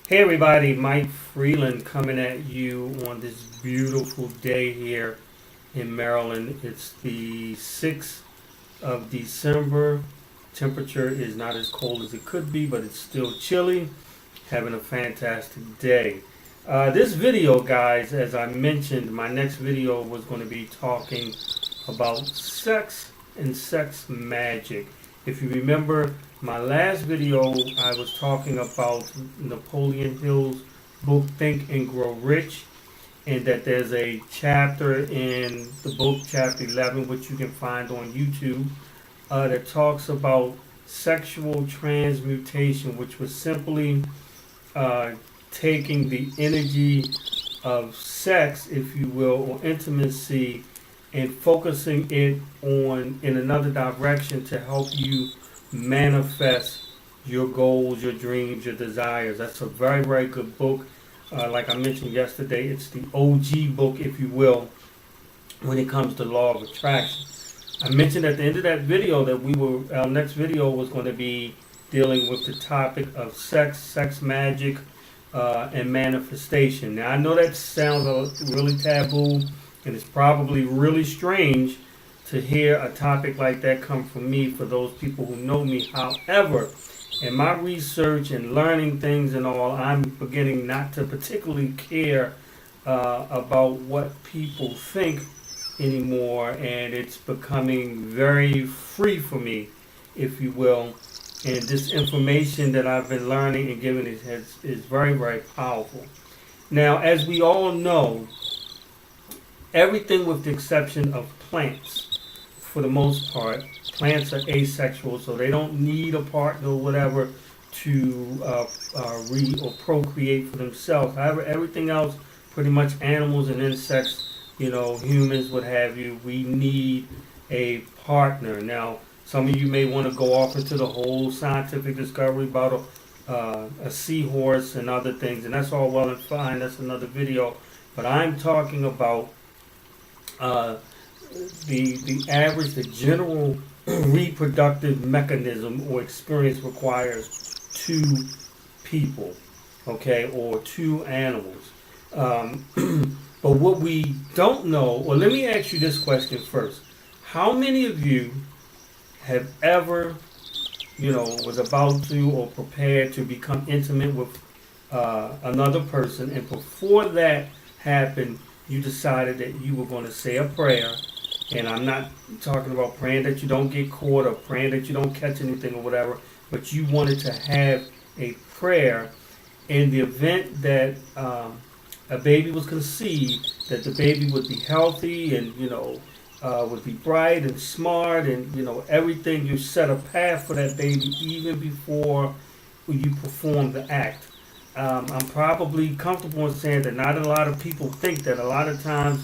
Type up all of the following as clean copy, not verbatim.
Hey everybody, Mike Freeland coming at you on this beautiful day here in Maryland. It's the 6th of December. Temperature is not as cold as it could be, but it's still chilly. Having a fantastic day. This video, guys, as I mentioned, my next video was going to be talking about sex and sex magic. If you remember my last video, I was talking about Napoleon Hill's book Think and Grow Rich, and that there's a chapter in the book, chapter 11, which you can find on YouTube, that talks about sexual transmutation, which was simply uh, taking the energy of sex, if you will, or intimacy, and focusing it on in another direction to help you manifest your goals, your dreams, your desires. That's a very, very good book. Like I mentioned yesterday, it's the OG book, if you will, when it comes to law of attraction. I mentioned at the end of that video that our next video was going to be dealing with the topic of sex, sex magic, and manifestation. Now, I know that sounds really taboo, and it's probably really strange to hear a topic like that come from me for those people who know me. However, in my research and learning things and all, I'm beginning not to particularly care about what people think anymore, and it's becoming very free for me, if you will. And this information that I've been learning and giving is very, very powerful. Now, as we all know, everything with the exception of plants, for the most part, plants are asexual, so they don't need a partner or whatever to re or procreate for themselves. However, everything else, pretty much animals and insects, humans, what have you, we need a partner. Now, some of you may want to go off into the whole scientific discovery about a seahorse and other things, and that's all well and fine. That's another video. But I'm talking about the average, the general reproductive mechanism or experience requires two people, okay, or two animals. But what we don't know, well, let me ask you this question first. How many of you have ever, was about to or prepared to become intimate with another person, and before that happened, you decided that you were going to say a prayer? And I'm not talking about praying that you don't get caught or praying that you don't catch anything or whatever, but you wanted to have a prayer in the event that a baby was conceived, that the baby would be healthy and, would be bright and smart and, everything. You set a path for that baby even before you perform the act. I'm probably comfortable in saying that not a lot of people think that. A lot of times,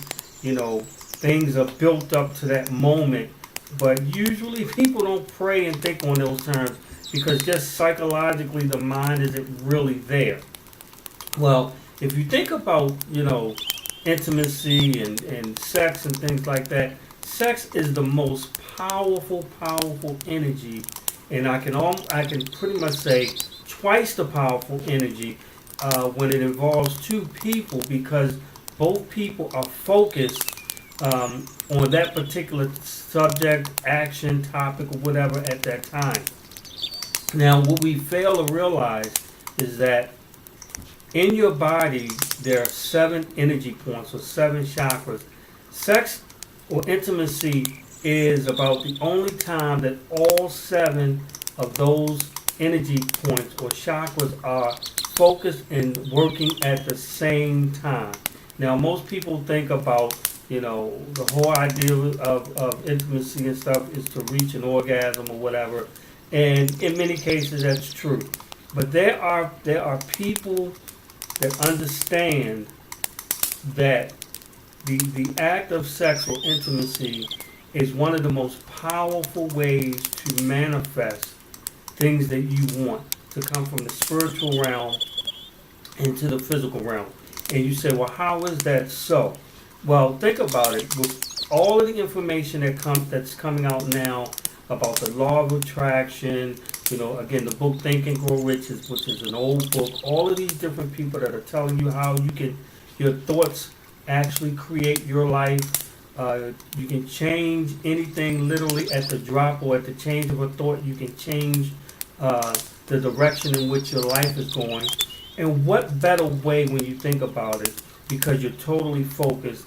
things are built up to that moment, but usually people don't pray and think on those terms because just psychologically the mind isn't really there. Well, if you think about, intimacy and sex and things like that, sex is the most powerful energy, and I can pretty much say twice the powerful energy when it involves two people, because both people are focused on that particular subject, action, topic, or whatever at that time. Now, what we fail to realize is that in your body there are 7 energy points or 7 chakras. Sex or intimacy is about the only time that all 7 of those energy points or chakras are focused and working at the same time. Now, most people think about, the whole idea of intimacy and stuff is to reach an orgasm or whatever, and in many cases that's true. But there are people that understand that the act of sex or intimacy is one of the most powerful ways to manifest things that you want to come from the spiritual realm into the physical realm. And you say, well, how is that so? Well, think about it. With all of the information that's coming out now about the law of attraction, Again, the book Think and Grow Rich, which is an old book. All of these different people that are telling you how your thoughts actually create your life. You can change anything literally at the drop or at the change of a thought. You can change the direction in which your life is going. And what better way when you think about it, because you're totally focused,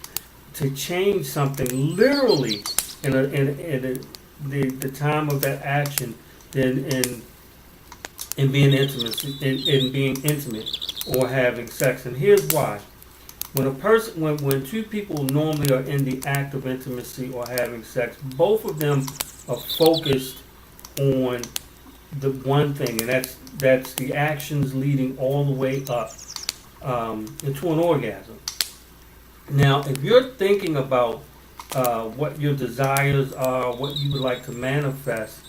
to change something literally in the time of that action than in being intimate or having sex. And here's why. When two people normally are in the act of intimacy or having sex, both of them are focused on the one thing, and that's the actions leading all the way up into an orgasm. Now, if you're thinking about what your desires are, what you would like to manifest,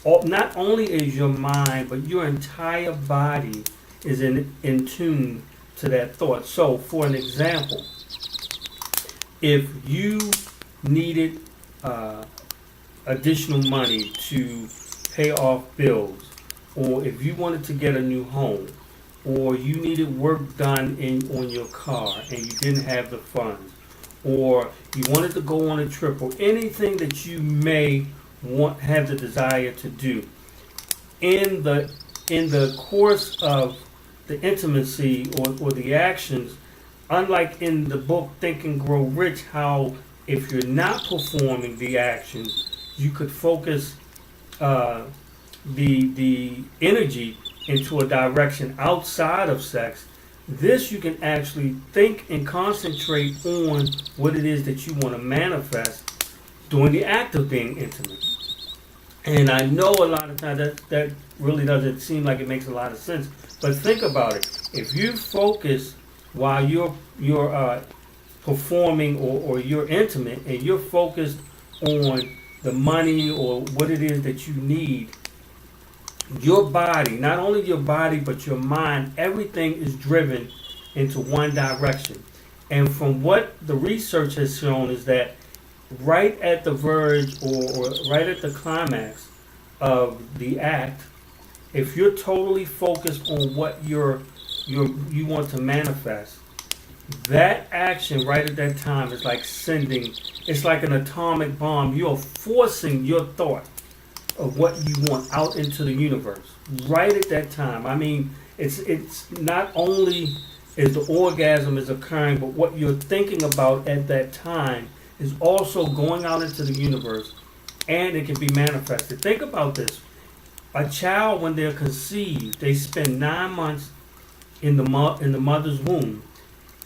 not only is your mind, but your entire body is in tune to that thought. So, for an example, if you needed additional money to pay off bills, or if you wanted to get a new home, or you needed work done on your car and you didn't have the funds, or you wanted to go on a trip, or anything that you may have the desire to do, in the course of the intimacy or the actions, unlike in the book Think and Grow Rich, how if you're not performing the actions, you could focus the energy into a direction outside of sex. This, you can actually think and concentrate on what it is that you want to manifest during the act of being intimate. And I know a lot of times that really doesn't seem like it makes a lot of sense, but think about it. If you focus while you're performing or you're intimate, and you're focused on the money or what it is that you need, your body, not only your body but your mind, everything is driven into one direction. And from what the research has shown is that right at the verge or right at the climax of the act, if you're totally focused on what you want to manifest, that action right at that time is like it's like an atomic bomb. You're forcing your thought of what you want out into the universe right at that time. I mean, it's not only is the orgasm is occurring, but what you're thinking about at that time is also going out into the universe, and it can be manifested. Think about this. A child, when they're conceived, they spend 9 months in the mother's womb.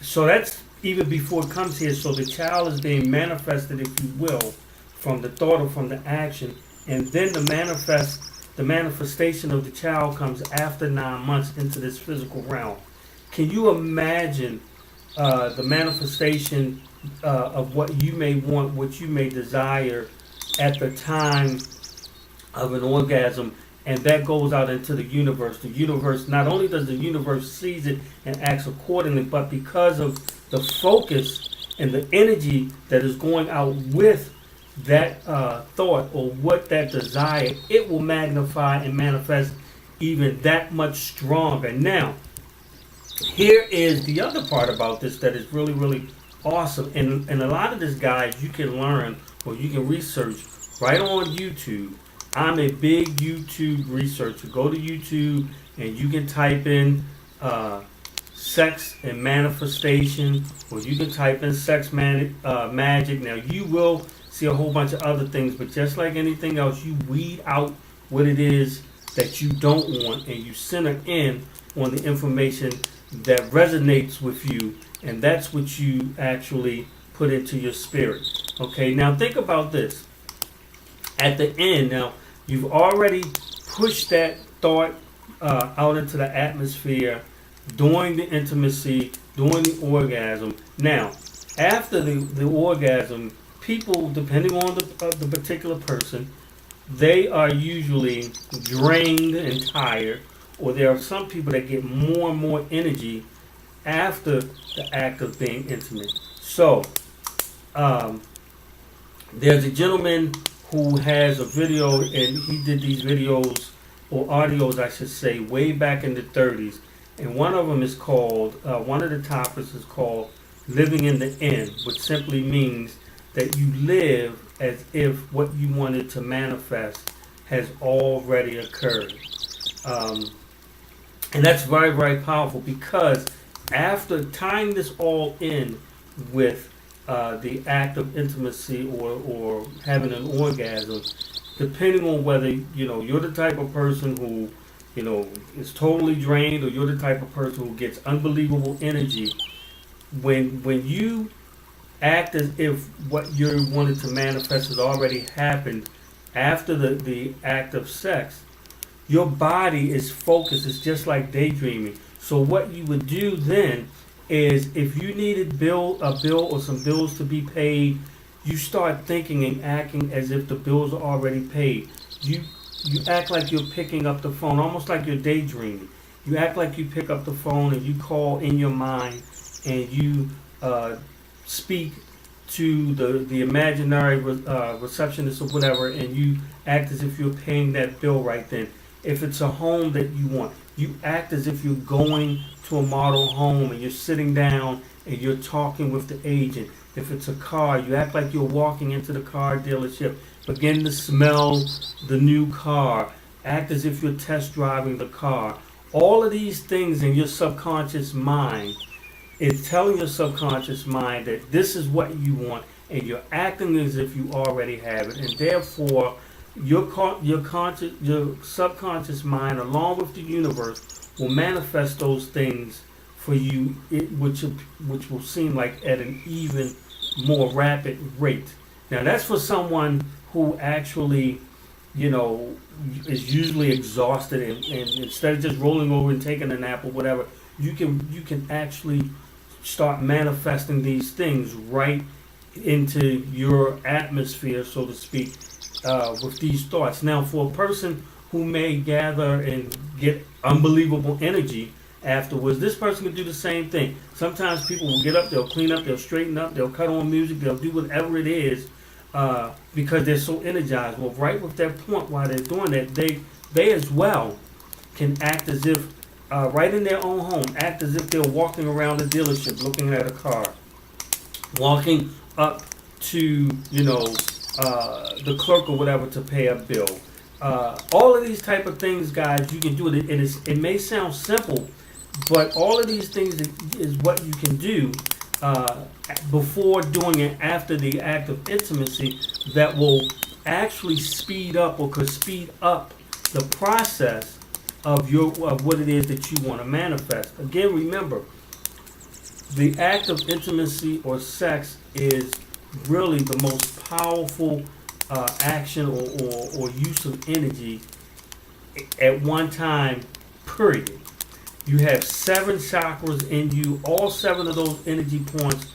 So that's even before it comes here. So the child is being manifested, if you will, from the thought or from the action. And then the manifestation of the child comes after 9 months into this physical realm. Can you imagine the manifestation of what you may want, what you may desire at the time of an orgasm, and that goes out into the universe? The universe, not only does the universe sees it and acts accordingly, but because of the focus and the energy that is going out with that thought or what that desire, it will magnify and manifest even that much stronger. Now, here is the other part about this that is really, really awesome. And a lot of this, guys, you can learn or you can research right on YouTube. I'm a big YouTube researcher. Go to YouTube and you can type in sex and manifestation, or you can type in sex magic. Now, you will see a whole bunch of other things, but just like anything else, you weed out what it is that you don't want, and you center in on the information that resonates with you, and that's what you actually put into your spirit. Okay, now think about this. At the end, now, you've already pushed that thought out into the atmosphere during the intimacy, during the orgasm. Now, after the orgasm, people, depending on the particular person, they are usually drained and tired, or there are some people that get more and more energy after the act of being intimate. So, there's a gentleman who has a video, and he did these videos or audios, I should say, way back in the 30s. And one of them is called, one of the topics is called Living in the End, which simply means that you live as if what you wanted to manifest has already occurred. Um, and that's very, very powerful because after tying this all in with the act of intimacy or having an orgasm, depending on whether you're the type of person who is totally drained, or you're the type of person who gets unbelievable energy, when you act as if what you wanted to manifest has already happened after the act of sex, your body is focused. It's just like daydreaming. So what you would do then is, if you needed a bill or some bills to be paid, you start thinking and acting as if the bills are already paid. You act like you're picking up the phone, almost like you're daydreaming. You act like you pick up the phone and you call in your mind, and you speak to the imaginary receptionist or whatever, and you act as if you're paying that bill right then. If it's a home that you want, you act as if you're going to a model home and you're sitting down and you're talking with the agent. If it's a car, you act like you're walking into the car dealership, begin to smell the new car, act as if you're test driving the car. All of these things in your subconscious mind is telling your subconscious mind that this is what you want, and you're acting as if you already have it, and therefore your subconscious mind, along with the universe, will manifest those things for you, which will seem like at an even more rapid rate. Now that's for someone who actually, is usually exhausted, and instead of just rolling over and taking a nap or whatever, you can actually start manifesting these things right into your atmosphere, so to speak, with these thoughts. Now, for a person who may gather and get unbelievable energy afterwards, this person can do the same thing. Sometimes people will get up, they'll clean up, they'll straighten up, they'll cut on music, they'll do whatever it is, because they're so energized. Well, right with that point, while they're doing that, they as well can act as if, right in their own home, act as if they're walking around the dealership looking at a car, walking up to, the clerk or whatever to pay a bill. All of these type of things, guys, you can do it. It may sound simple, but all of these things is what you can do before, doing, and after the act of intimacy that will actually speed up, or could speed up the process of what it is that you want to manifest. Again, remember, the act of intimacy or sex is really the most powerful action or use of energy at one time, period. You have 7 chakras in you. All 7 of those energy points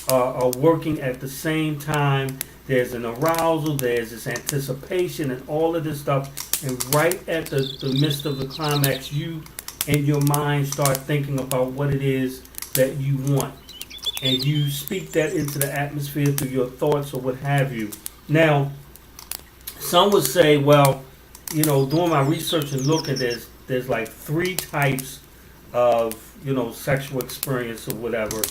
are working at the same time. There's an arousal, there's this anticipation, and all of this stuff. And right at the midst of the climax, you and your mind start thinking about what it is that you want. And you speak that into the atmosphere through your thoughts or what have you. Now, some would say, well, doing my research and looking, there's like 3 types of, sexual experience or whatever.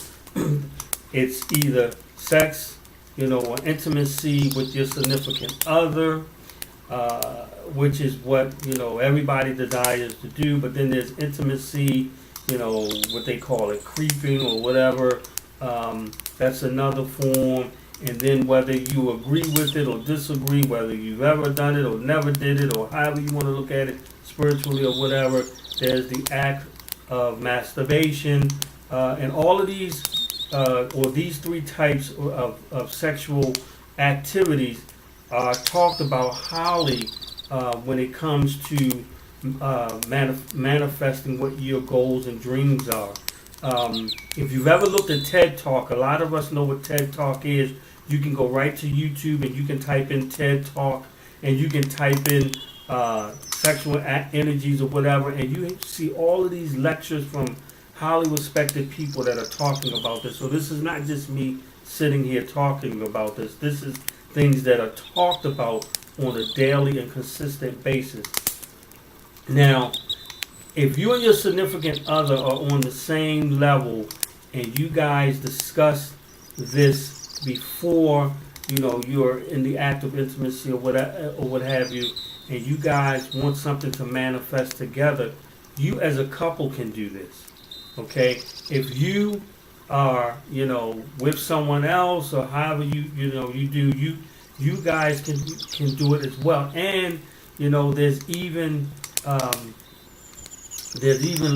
It's either sex, or intimacy with your significant other, which is what, everybody desires to do. But then there's intimacy, what they call it, creeping or whatever. That's another form. And then whether you agree with it or disagree, whether you've ever done it or never did it, or however you want to look at it, spiritually or whatever, there's the act of masturbation. And all of these, or these 3 types of sexual activities are talked about highly when it comes to manifesting what your goals and dreams are. If you've ever looked at TED Talk, a lot of us know what TED Talk is. You can go right to YouTube and you can type in TED Talk, and you can type in sexual energies or whatever, and you see all of these lectures from highly respected people that are talking about this. So this is not just me sitting here talking about this. This is things that are talked about on a daily and consistent basis. Now, if you and your significant other are on the same level and you guys discuss this before, you're in the act of intimacy or what have you, and you guys want something to manifest together, you as a couple can do this. Okay? If you are, with someone else or however you do, you guys can do it as well. And, there's even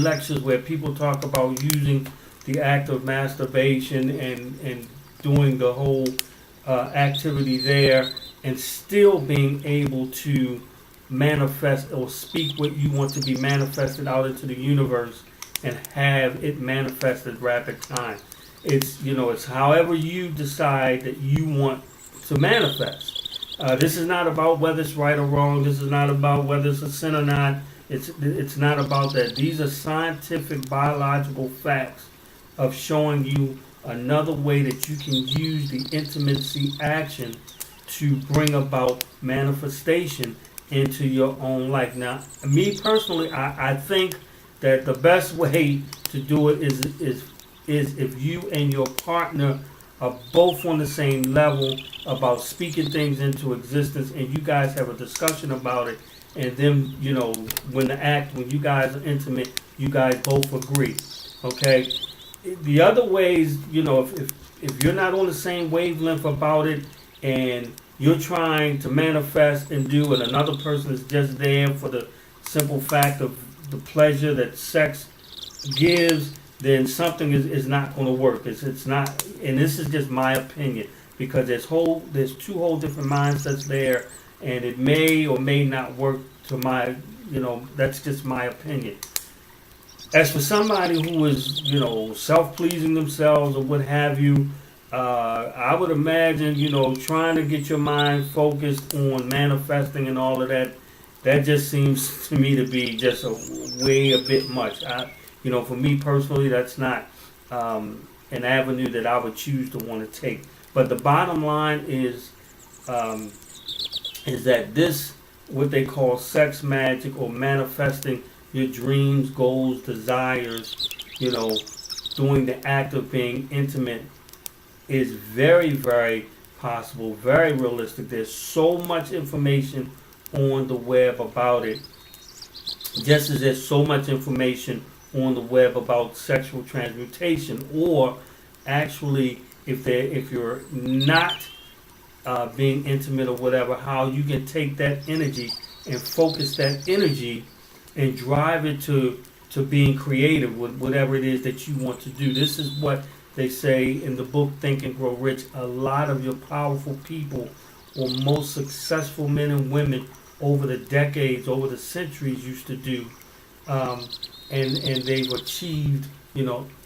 lectures where people talk about using the act of masturbation and doing the whole activity there and still being able to manifest or speak what you want to be manifested out into the universe and have it manifested rapid time. It's however you decide that you want to manifest. This is not about whether it's right or wrong. This is not about whether it's a sin or not. It's not about that. These are scientific, biological facts of showing you another way that you can use the intimacy action to bring about manifestation into your own life. Now, me personally, I think that the best way to do it is if you and your partner are both on the same level about speaking things into existence and you guys have a discussion about it, and then, when you guys are intimate, you guys both agree. Okay? The other ways, if you're not on the same wavelength about it and you're trying to manifest and do, and another person is just there for the simple fact of the pleasure that sex gives, then something is not going to work. It's not, and this is just my opinion, because there's two whole different mindsets there, and it may or may not work to my, that's just my opinion. As for somebody who is, self-pleasing themselves or what have you, I would imagine, trying to get your mind focused on manifesting and all of that, that just seems to me to be just a bit much. For me personally, that's not an avenue that I would choose to want to take. But the bottom line is that this, what they call sex magic or manifesting your dreams, goals, desires, doing the act of being intimate is very, very possible, very realistic. There's so much information on the web about it, just as there's so much information on the web about sexual transmutation, or actually, if you're not being intimate or whatever, how you can take that energy and focus that energy and drive it to being creative with whatever it is that you want to do. This is what they say in the book Think and Grow Rich. A lot of your powerful people or most successful men and women over the decades, over the centuries used to do. And they've achieved,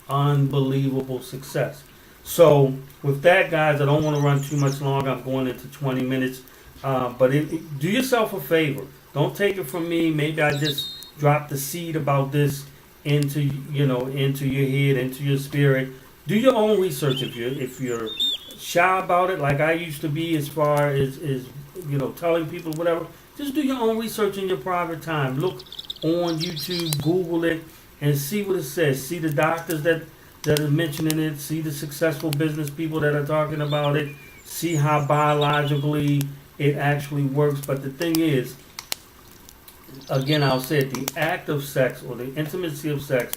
unbelievable success. So with that, guys, I don't want to run too much longer. I'm going into 20 minutes. But do yourself a favor. Don't take it from me. Maybe I just dropped the seed about this into into your head, into your spirit. Do your own research if you're shy about it, like I used to be, as far as telling people whatever. Just do your own research in your private time. Look on YouTube, Google it, and see what it says. See the doctors that are mentioning it. See the successful business people that are talking about it. See how biologically it actually works. But the thing is, again, I'll say it, the act of sex or the intimacy of sex,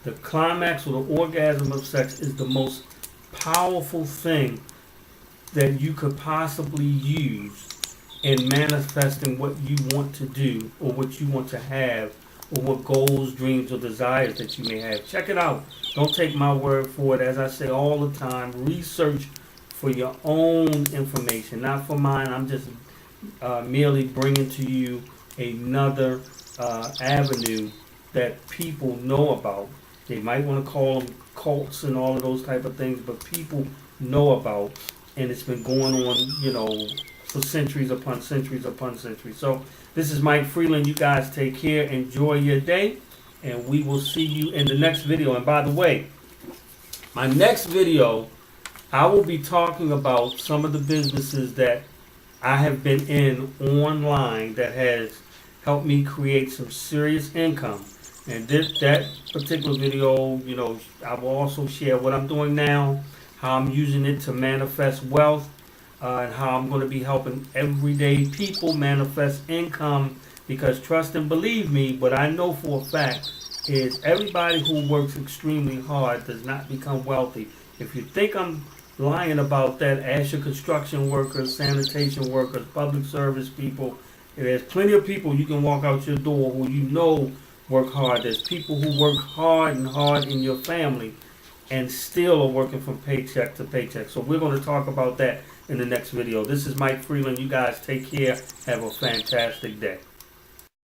the climax or the orgasm of sex is the most powerful thing that you could possibly use in manifesting what you want to do or what you want to have or what goals, dreams, or desires that you may have. Check it out. Don't take my word for it. As I say all the time, research for your own information, not for mine. I'm just merely bringing to you another avenue that people know about. They might want to call them cults and all of those type of things, but people know about, and it's been going on, for centuries upon centuries upon centuries. So this is Mike Freeland. You guys take care. Enjoy your day, and we will see you in the next video. And by the way, my next video, I will be talking about some of the businesses that I have been in online that has helped me create some serious income. And that particular video, I will also share what I'm doing now, how I'm using it to manifest wealth, and how I'm going to be helping everyday people manifest income. Because trust and believe me, what I know for a fact is everybody who works extremely hard does not become wealthy. If you think I'm lying about that, ask your construction workers, sanitation workers, public service people. There's plenty of people you can walk out your door who work hard. There's people who work hard and hard in your family and still are working from paycheck to paycheck. So we're going to talk about that in the next video. This is Mike Freeland. You guys take care. Have a fantastic day.